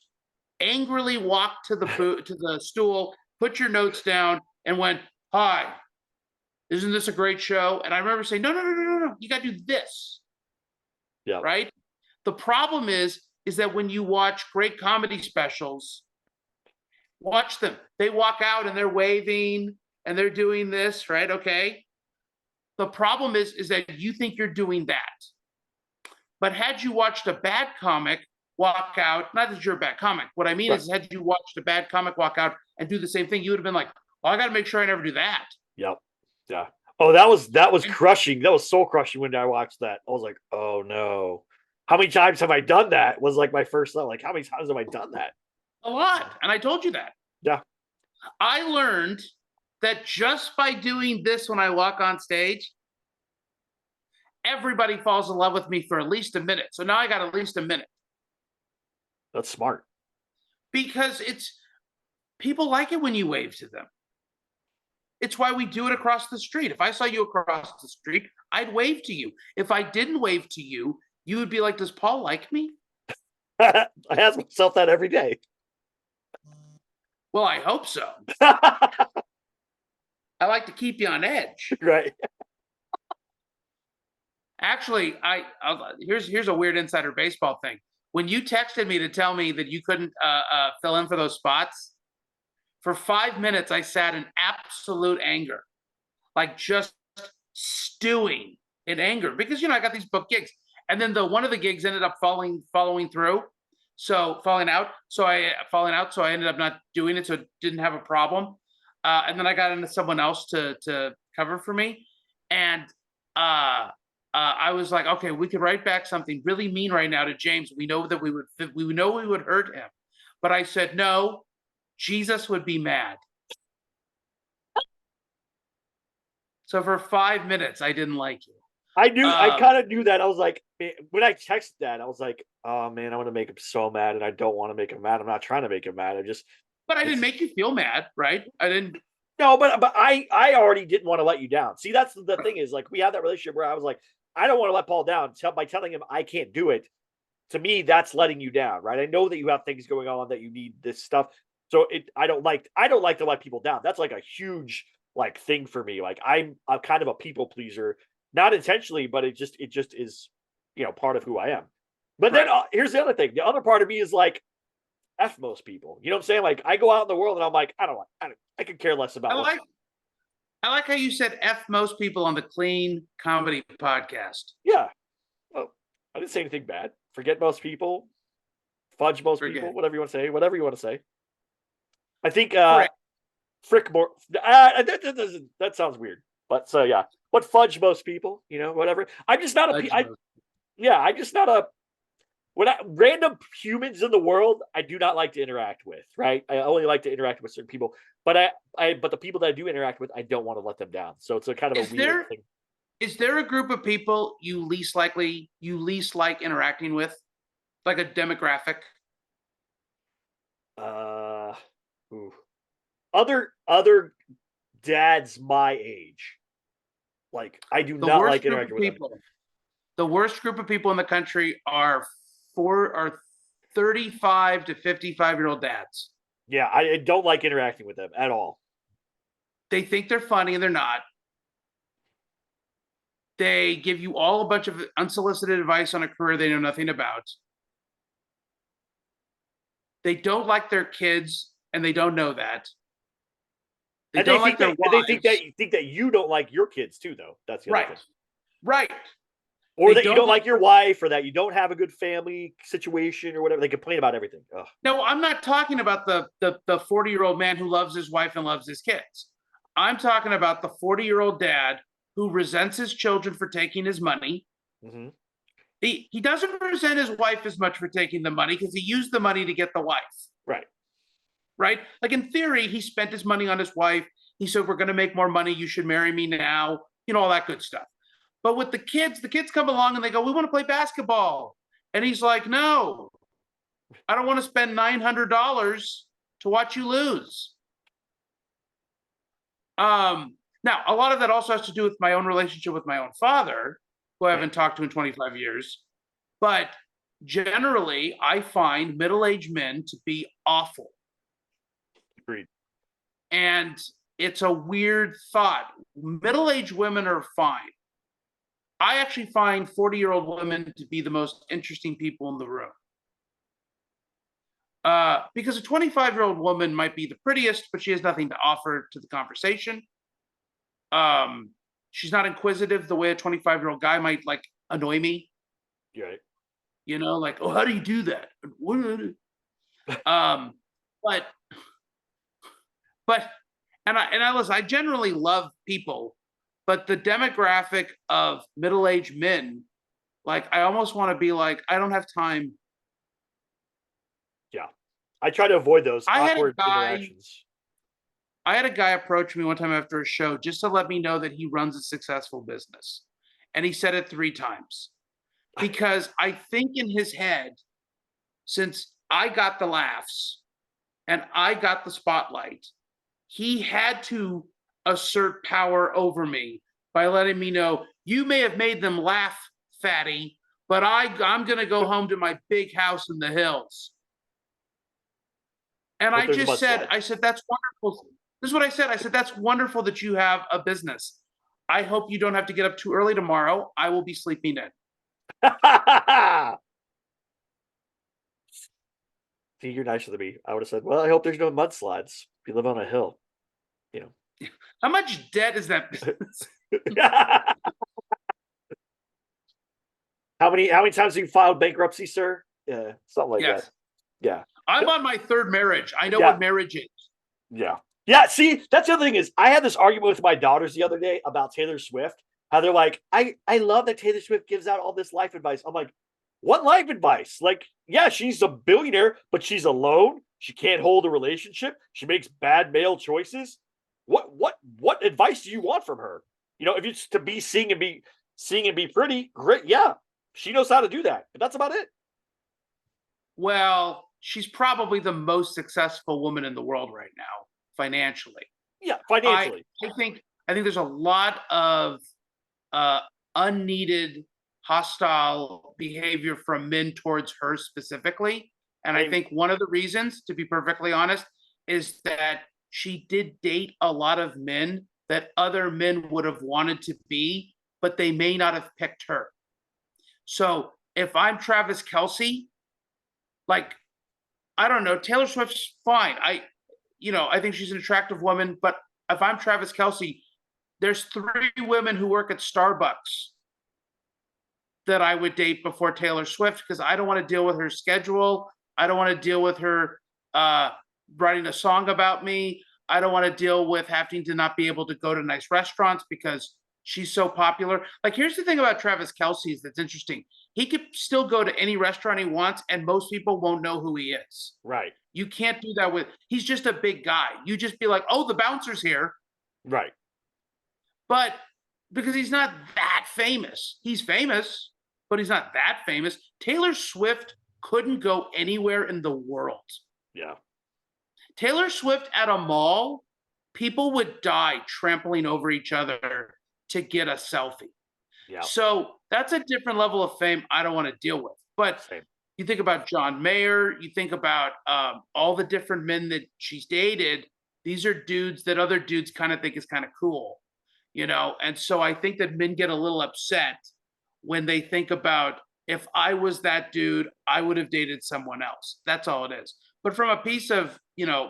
angrily walked to the stool, put your notes down, and went, "Hi, isn't this a great show?" And I remember saying, "No, no, no, no, no, no. You got to do this." Yeah. Right. The problem is that when you watch great comedy specials, watch them. They walk out and they're waving and they're doing this, right? Okay. The problem is that you think you're doing that. But had you watched a bad comic walk out, not that you're a bad comic, what I mean is had you watched a bad comic walk out and do the same thing, you would have been like, well, I got to make sure I never do that. Yep. Yeah. Oh, that was crushing. That was soul crushing when I watched that. I was like, oh no. How many times have I done that? Was like my first thought. Like, how many times have I done that? A lot. And I told you that. Yeah. I learned that just by doing this when I walk on stage, everybody falls in love with me for at least a minute. So now I got at least a minute. That's smart. Because people like it when you wave to them. It's why we do it across the street. If I saw you across the street, I'd wave to you. If I didn't wave to you, you would be like, does Paul like me? I ask myself that every day. Well, I hope so. I like to keep you on edge. Right. Actually, here's a weird insider baseball thing. When you texted me to tell me that you couldn't fill in for those spots, for 5 minutes I sat in absolute anger, like just stewing in anger because I got these book gigs, and then one of the gigs ended up following through, so falling out. So I ended up not doing it, so it didn't have a problem. And then I got into someone else to cover for me, and I was like, okay, we could write back something really mean right now to James. We know that we would hurt him, but I said no. Jesus would be mad. So for 5 minutes, I didn't like you. I kind of knew that. I was like, when I texted that, I was like, oh man, I want to make him so mad, and I don't want to make him mad. I'm not trying to make him mad. But I didn't make you feel mad, right? I didn't. No, but I already didn't want to let you down. See, that's the thing is, like, we had that relationship where I was like, I don't want to let Paul down by telling him I can't do it. To me, that's letting you down, right? I know that you have things going on, that you need this stuff. So I don't like to let people down. That's like a huge like thing for me. Like I'm kind of a people pleaser, not intentionally, but it just is, part of who I am. But then here's the other thing. The other part of me is like, F most people. You know what I'm saying? Like I go out in the world and I'm like, I could care less about. I like how you said F most people on the Clean Comedy podcast. Yeah. Well, I didn't say anything bad. Forget most people. Fudge most people. Whatever you want to say. Whatever you want to say. I think frick more. That sounds weird. But so yeah. But fudge most people. Whatever. I'm just not I'm just not a. Random humans in the world, I do not like to interact with. Right. I only like to interact with certain people. But but the people that I do interact with, I don't want to let them down. So it's a kind of a weird thing. Is there a group of people you least like interacting with, like a demographic? Other dads my age. Like I do not like interacting with them. The worst group of people in the country are 35 to 55-year-old dads. Yeah, I don't like interacting with them at all. They think they're funny and they're not. They give you all a bunch of unsolicited advice on a career they know nothing about. They don't like their kids, and they don't know that. They think that you don't like your kids too, though. That's the other thing. Right. Or that you don't like your wife, or that you don't have a good family situation, or whatever. They complain about everything. Ugh. No, I'm not talking about the 40-year-old man who loves his wife and loves his kids. I'm talking about the 40-year-old dad who resents his children for taking his money. Mm-hmm. He doesn't resent his wife as much for taking the money because he used the money to get the wife. Right? Like in theory, he spent his money on his wife. He said, we're going to make more money. You should marry me now. All that good stuff. But with the kids come along and they go, we want to play basketball. And he's like, no, I don't want to spend $900 to watch you lose. Now, a lot of that also has to do with my own relationship with my own father, who I haven't talked to in 25 years. But generally, I find middle-aged men to be awful. Agreed. And it's a weird thought. Middle-aged women are fine. I actually find 40-year-old women to be the most interesting people in the room. Because a 25-year-old woman might be the prettiest, but she has nothing to offer to the conversation. She's not inquisitive the way a 25-year-old guy might annoy me. Right. Like, oh, how do you do that? I generally love people, but the demographic of middle-aged men, I almost want to be like, I don't have time. Yeah. I try to avoid those awkward interactions. I had a guy approach me one time after a show just to let me know that he runs a successful business. And he said it 3 times. Because I think in his head, since I got the laughs and I got the spotlight, he had to assert power over me by letting me know, you may have made them laugh, fatty, but I'm going to go home to my big house in the hills. And I just said, that's wonderful. This is what I said. I said, that's wonderful that you have a business. I hope you don't have to get up too early tomorrow. I will be sleeping in. See, you're nicer than me. I would have said, well, I hope there's no mudslides. You live on a hill. How much debt is that business? How many times have you filed bankruptcy, sir? Yeah, something like that. Yes. Yeah. I'm on my third marriage. I know Yeah. what marriage is. Yeah. Yeah. See, that's the other thing is I had this argument with my daughters the other day about Taylor Swift. How they're like, I love that Taylor Swift gives out all this life advice. I'm like, what life advice? Like, yeah, she's a billionaire, but she's alone. She can't hold a relationship. She makes bad male choices. What advice do you want from her? If it's to be sing and be pretty, great. Yeah, she knows how to do that. But that's about it. Well, she's probably the most successful woman in the world right now, financially. Yeah, I financially. I think there's a lot of uh, unneeded hostile behavior from men towards her specifically. And I think one of the reasons, to be perfectly honest, is that she did date a lot of men that other men would have wanted to be, but they may not have picked her. So if I'm Travis Kelce, like, I don't know, Taylor Swift's fine. I think she's an attractive woman, but if I'm Travis Kelce, there's 3 women who work at Starbucks that I would date before Taylor Swift because I don't want to deal with her schedule. I don't want to deal with her writing a song about me. I don't want to deal with having to not be able to go to nice restaurants because she's so popular. Like, here's the thing about Travis Kelce that's interesting. He could still go to any restaurant he wants, and most people won't know who he is. Right. You can't do that he's just a big guy. You just be like, oh, the bouncer's here. Right. But because he's not that famous, he's famous, but he's not that famous. Taylor Swift couldn't go anywhere in the world. Yeah. Taylor Swift at a mall, people would die trampling over each other to get a selfie. Yeah. So that's a different level of fame I don't want to deal with. But Same. You think about John Mayer, you think about all the different men that she's dated. These are dudes that other dudes kind of think is kind of cool, And so I think that men get a little upset when they think about, if I was that dude, I would have dated someone else. That's all it is. But from a piece of,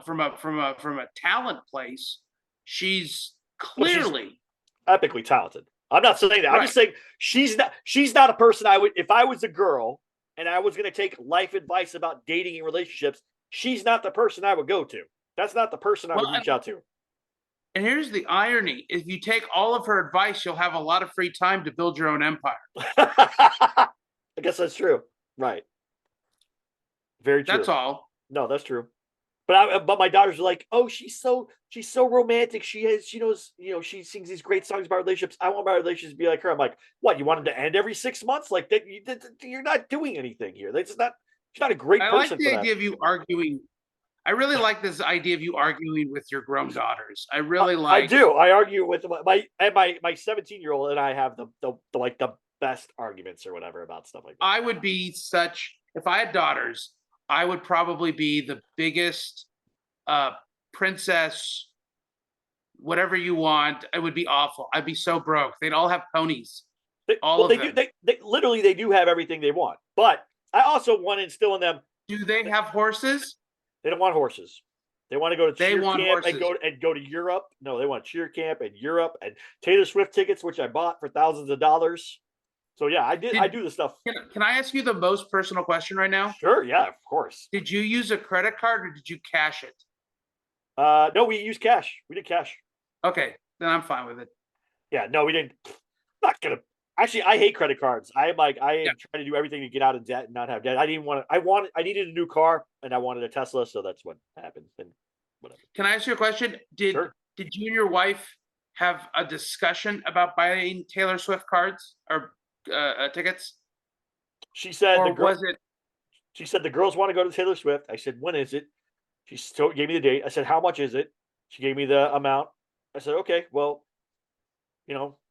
from a talent place, she's clearly epically talented. I'm not saying that. Right. I'm just saying she's not a person I would, if I was a girl and I was going to take life advice about dating and relationships, she's not the person I would go to. That's not the person I would reach out to. And here's the irony. If you take all of her advice, you'll have a lot of free time to build your own empire. I guess that's true. Right. Very true. That's all. No, that's true. But my daughters are like, oh, she's so romantic. She knows, she sings these great songs about relationships. I want my relationships to be like her. I'm like, what? You want them to end every 6 months? Like that? You're not doing anything here. She's not a great person. I like the idea of you arguing. I really like this idea of you arguing with your grown daughters. I really like. I do. I argue with my 17-year-old, and I have the best arguments or whatever about stuff like that. I would be if I had daughters, I would probably be the biggest princess, whatever you want. It would be awful. I'd be so broke. They'd all have ponies. They literally do have everything they want. But I also want to instill in them. Do they have horses? They don't want horses. They want to go to cheer camp horses. and go to Europe. No, they want cheer camp and Europe and Taylor Swift tickets, which I bought for thousands of dollars. So yeah, I do the stuff. Can I ask you the most personal question right now? Sure, yeah, of course. Did you use a credit card or did you cash it? No, we used cash. We did cash. Okay, then I'm fine with it. Yeah, no, we didn't. Not gonna. Actually, I hate credit cards. I am trying to do everything to get out of debt and not have debt. I didn't want to. I needed a new car and I wanted a Tesla, so that's what happened. And whatever. Can I ask you a question? Did you and your wife have a discussion about buying Taylor Swift cards or tickets? She said She said the girls want to go to Taylor Swift. I said, when is it? She gave me the date. I said, how much is it? She gave me the amount. I said, okay, well,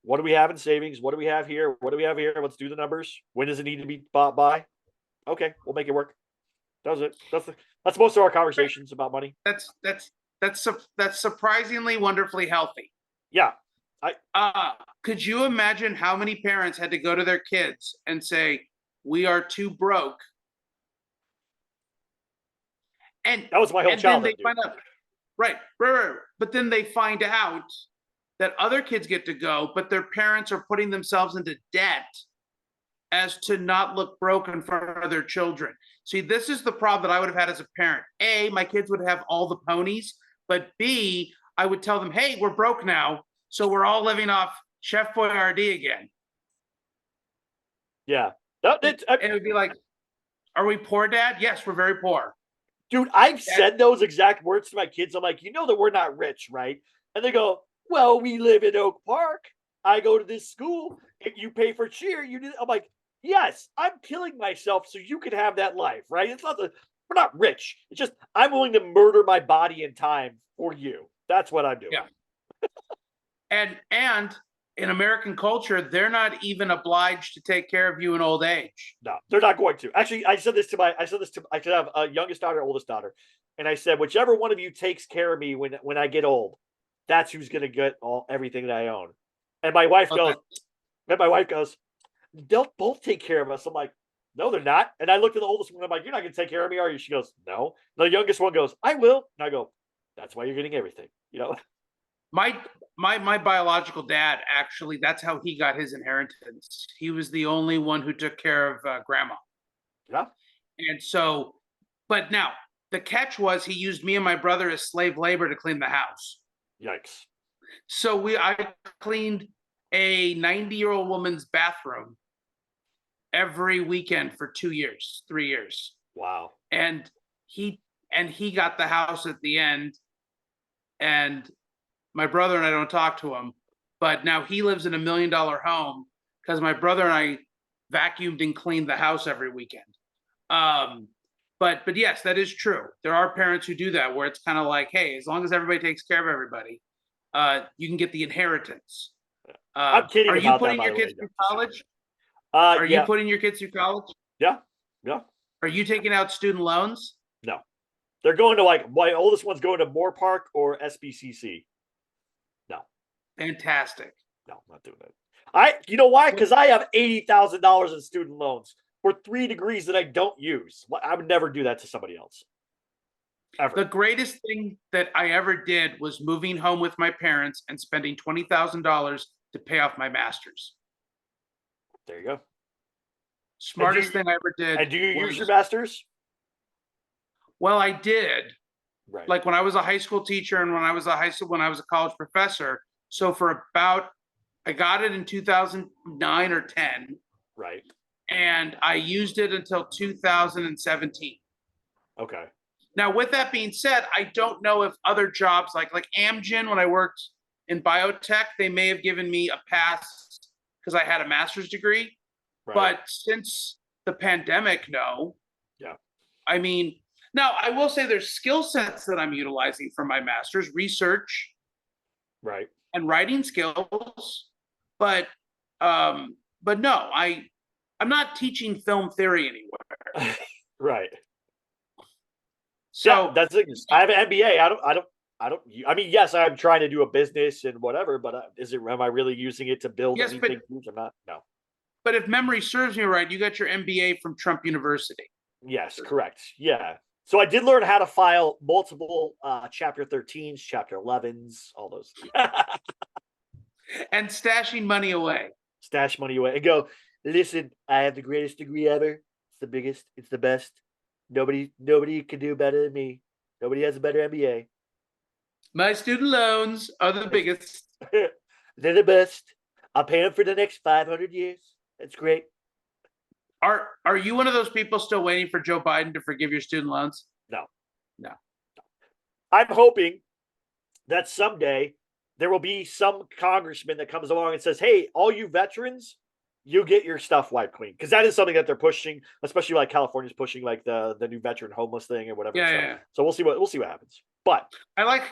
what do we have in savings? What do we have here? What do we have here? Let's do the numbers. When does it need to be bought by? Okay, we'll make it work. That was it. That's most of our conversations about money. That's surprisingly wonderfully healthy. Yeah. Could you imagine how many parents had to go to their kids and say, we are too broke? And that was my whole childhood. Right. But then they find out that other kids get to go, but their parents are putting themselves into debt as to not look broke in front of their children. See, this is the problem that I would have had as a parent. A, my kids would have all the ponies, but B, I would tell them, hey, we're broke now, so we're all living off Chef Boyardee again. Yeah. And it would be like, are we poor, Dad? Yes, we're very poor. Dude, I've said those exact words to my kids. I'm like, you know that we're not rich, right? And they go, well, we live in Oak Park. I go to this school. If you pay for cheer, you do. I'm like, yes, I'm killing myself so you can have that life, right? It's not we're not rich. It's just I'm willing to murder my body and time for you. That's what I'm doing. Yeah. And in American culture, they're not even obliged to take care of you in old age. No, they're not going to. Actually, I said this to I have a youngest daughter, oldest daughter, and I said, whichever one of you takes care of me when I get old, that's who's going to get everything that I own. And my wife goes, they'll both take care of us. I'm like, no, they're not. And I looked at the oldest one. I'm like, you're not going to take care of me, are you? She goes, no. The youngest one goes, I will. And I go, that's why you're getting everything. You know, my biological dad, actually, that's how he got his inheritance. He was the only one who took care of grandma. Yeah. And so, but now the catch was he used me and my brother as slave labor to clean the house. Yikes. So I cleaned a 90-year-old woman's bathroom every weekend for 2 years, 3 years. Wow. And he got the house at the end. And my brother and I don't talk to him, but now he lives in $1 million home because my brother and I vacuumed and cleaned the house every weekend. But yes, that is true. There are parents who do that where it's kind of like, hey, as long as everybody takes care of everybody, you can get the inheritance. I'm kidding. Are you putting your kids through college? Are you putting your kids through college? Yeah. Yeah. Are you taking out student loans? No. They're going to my oldest one's going to Moore Park or SBCC. No. Fantastic. No, I'm not doing that. You know why? Because I have $80,000 in student loans for 3 degrees that I don't use. I would never do that to somebody else. Ever. The greatest thing that I ever did was moving home with my parents and spending $20,000 to pay off my master's. There you go. Smartest thing I ever did. And do you use your master's? Well, I did. Right. Like when I was a high school teacher and when I was a college professor. So I got it in 2009 or 10. Right. And I used it until 2017. Okay. Now, with that being said, I don't know if other jobs like Amgen, when I worked in biotech, they may have given me a pass because I had a master's degree. Right. But since the pandemic, no. Yeah. I mean, now I will say there's skill sets that I'm utilizing for my master's, research, right, and writing skills. But no, I'm not teaching film theory anywhere. Right. So yeah, that's it. I have an MBA. I mean, yes, I'm trying to do a business and whatever, but am I really using it to build anything huge? I'm not. No. But if memory serves me right, you got your MBA from Trump University. Yes, correct. Yeah. So I did learn how to file multiple Chapter 13s, Chapter 11s, all those. And stashing money away. Stash money away and go, listen, I have the greatest degree ever. It's the biggest. It's the best. Nobody can do better than me. Nobody has a better MBA. My student loans are the biggest. They're the best. I'll pay them for the next 500 years. That's great. Are you one of those people still waiting for Joe Biden to forgive your student loans? No. I'm hoping that someday there will be some congressman that comes along and says, hey, all you veterans, you get your stuff wiped clean. Because that is something that they're pushing, especially like California's pushing like the new veteran homeless thing or whatever. Yeah. So we'll see what happens. But I like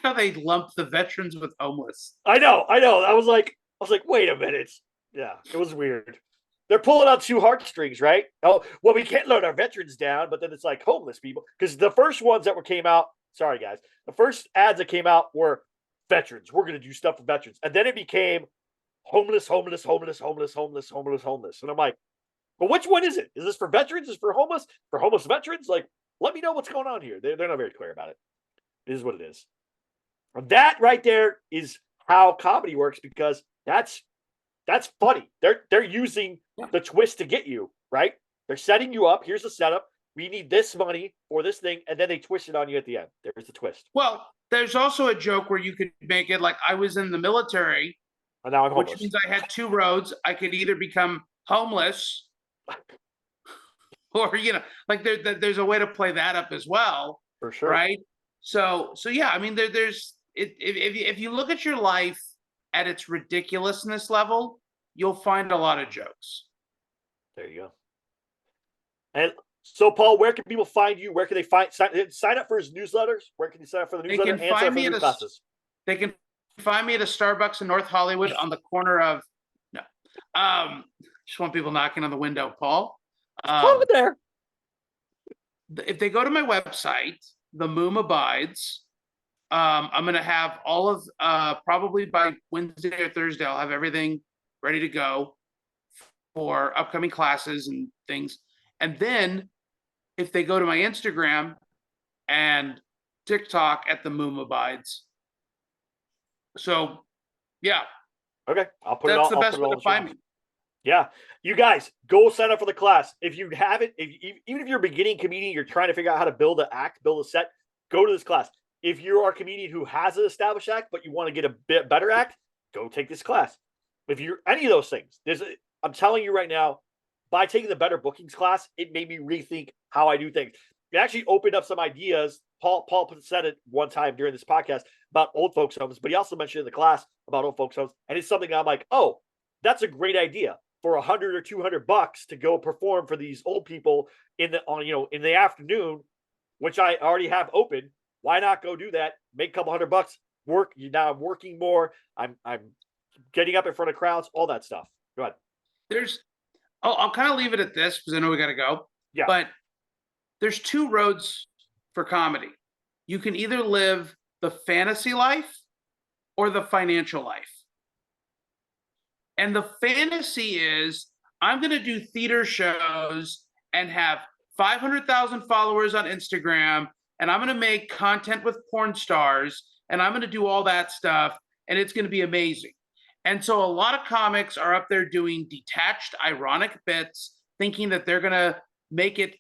how they lump the veterans with homeless. I know. I was like, wait a minute. Yeah, it was weird. They're pulling out 2 heartstrings, right? Oh, well, we can't let our veterans down, but then it's like homeless people. Because the first ones that came out, sorry guys, the first ads that came out were veterans. We're going to do stuff for veterans. And then it became homeless. And I'm like, well, which one is it? Is this for veterans? Is it for homeless? For homeless veterans? Like, let me know what's going on here. They're not very clear about it. It is what it is. And that right there is how comedy works, because that's funny. They're using the twist to get you, right? They're setting you up. Here's the setup. We need this money for this thing, and then they twist it on you at the end. There's the twist. Well, there's also a joke where you could make it like I was in the military, And now I'm homeless. which means I had two roads. I could either become homeless or, like there's a way to play that up as well. For sure. Right. So yeah, I mean, if you look at your life at its ridiculousness level, you'll find a lot of jokes. There you go. And so, Paul, where can people find you? Where can they sign up for his newsletters? Where can you sign up for the newsletter and sign up for the classes? They can find me at a Starbucks in North Hollywood on the corner of just want people knocking on the window, Paul. Over there. If they go to my website, the Moom Abides, I'm going to have all of probably by Wednesday or Thursday, I'll have everything ready to go for upcoming classes and things. And then if they go to my Instagram and TikTok at the Moom Abides. So, yeah. Okay. I'll put it all. That's the best way to find me. Yeah. You guys, go sign up for the class. If you haven't, even if you're a beginning comedian, you're trying to figure out how to build an act, build a set, go to this class. If you are a comedian who has an established act, but you want to get a bit better act, go take this class. If you're any of those things, I'm telling you right now, by taking the Better Bookings class, it made me rethink how I do things. It actually opened up some ideas. Paul said it one time during this podcast about old folks' homes, but he also mentioned in the class about old folks' homes. And it's something I'm like, oh, that's a great idea for $100 or $200 to go perform for these old people in the afternoon, which I already have open. Why not go do that? Make a couple $100. Work. Now I'm working more. I'm getting up in front of crowds. All that stuff. Go ahead. I'll kind of leave it at this because I know we got to go. Yeah. But there's two roads for comedy. You can either live the fantasy life or the financial life. And the fantasy is I'm going to do theater shows and have 500,000 followers on Instagram, and I'm going to make content with porn stars, and I'm going to do all that stuff, and it's going to be amazing. And so a lot of comics are up there doing detached, ironic bits, thinking that they're going to make it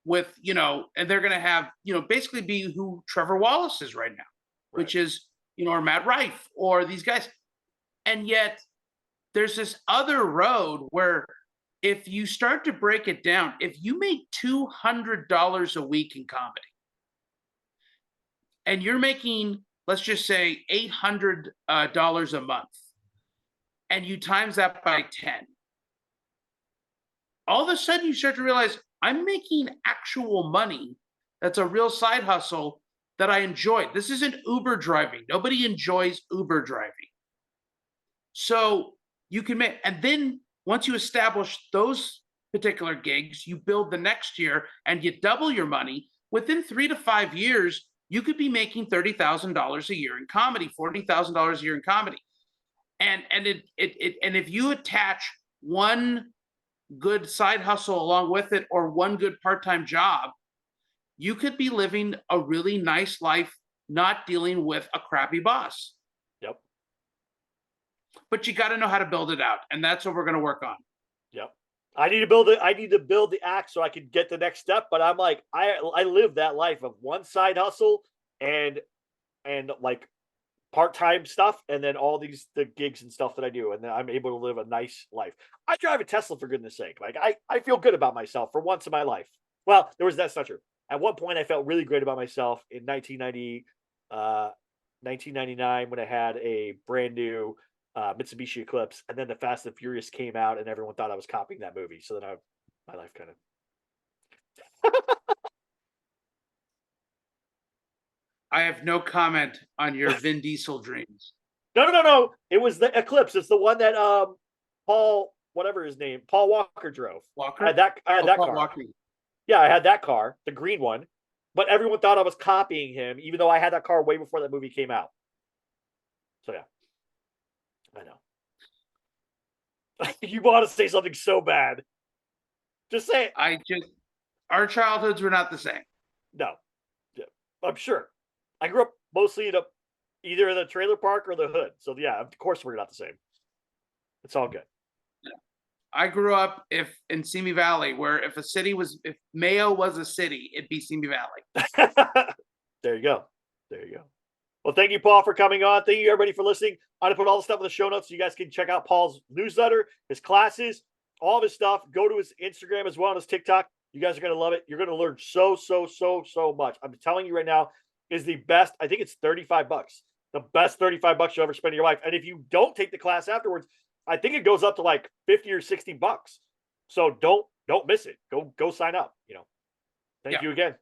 with, and they're going to have, basically be who Trevor Wallace is right now, right. Which is, or Matt Rife or these guys. And yet there's this other road where if you start to break it down, if you make $200 a week in comedy and you're making, let's just say $800 a month, and you times that by 10, all of a sudden you start to realize I'm making actual money. That's a real side hustle that I enjoy. This isn't Uber driving. Nobody enjoys Uber driving. So you can make, and then once you establish those particular gigs, you build the next year and you double your money. Within 3 to 5 years, you could be making $30,000 a year in comedy, $40,000 a year in comedy. And if you attach one good side hustle along with it or one good part-time job, you could be living a really nice life, not dealing with a crappy boss. Yep. But you got to know how to build it out, and that's what we're going to work on. Yep. I need to build the act so I can get the next step. But I'm like, I live that life of one side hustle and like part-time stuff, and then all the gigs and stuff that I do, and then I'm able to live a nice life. I drive a Tesla, for goodness sake. Like I feel good about myself for once in my life. Well, that's not true. At one point I felt really great about myself in 1999 when I had a brand new Mitsubishi Eclipse, and then the Fast and Furious came out and everyone thought I was copying that movie. So then my life kind of I have no comment on your Vin Diesel dreams. No. It was the Eclipse. It's the one that Paul, whatever his name, Paul Walker drove. Walker? I had that Paul car. Walker. Yeah, I had that car, the green one. But everyone thought I was copying him, even though I had that car way before that movie came out. So yeah. I know. You want to say something so bad. Just say it. Our childhoods were not the same. No. Yeah, I'm sure. I grew up mostly in either the trailer park or the hood. So yeah, of course we're not the same. It's all good. I grew up in Simi Valley, where if Mayo was a city, it'd be Simi Valley. There you go. There you go. Well, thank you, Paul, for coming on. Thank you, everybody, for listening. I'm going to put all the stuff in the show notes so you guys can check out Paul's newsletter, his classes, all of his stuff. Go to his Instagram as well as his TikTok. You guys are going to love it. You're going to learn so much. I'm telling you right now, is the best. I think it's $35. The best $35 you'll ever spend in your life. And if you don't take the class afterwards, I think it goes up to like $50 or $60. So don't miss it. Go sign up. Thank you again.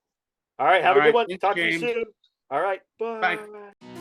All right. Have a good one. Thanks, Talk to James. you soon. All right. Bye. Bye.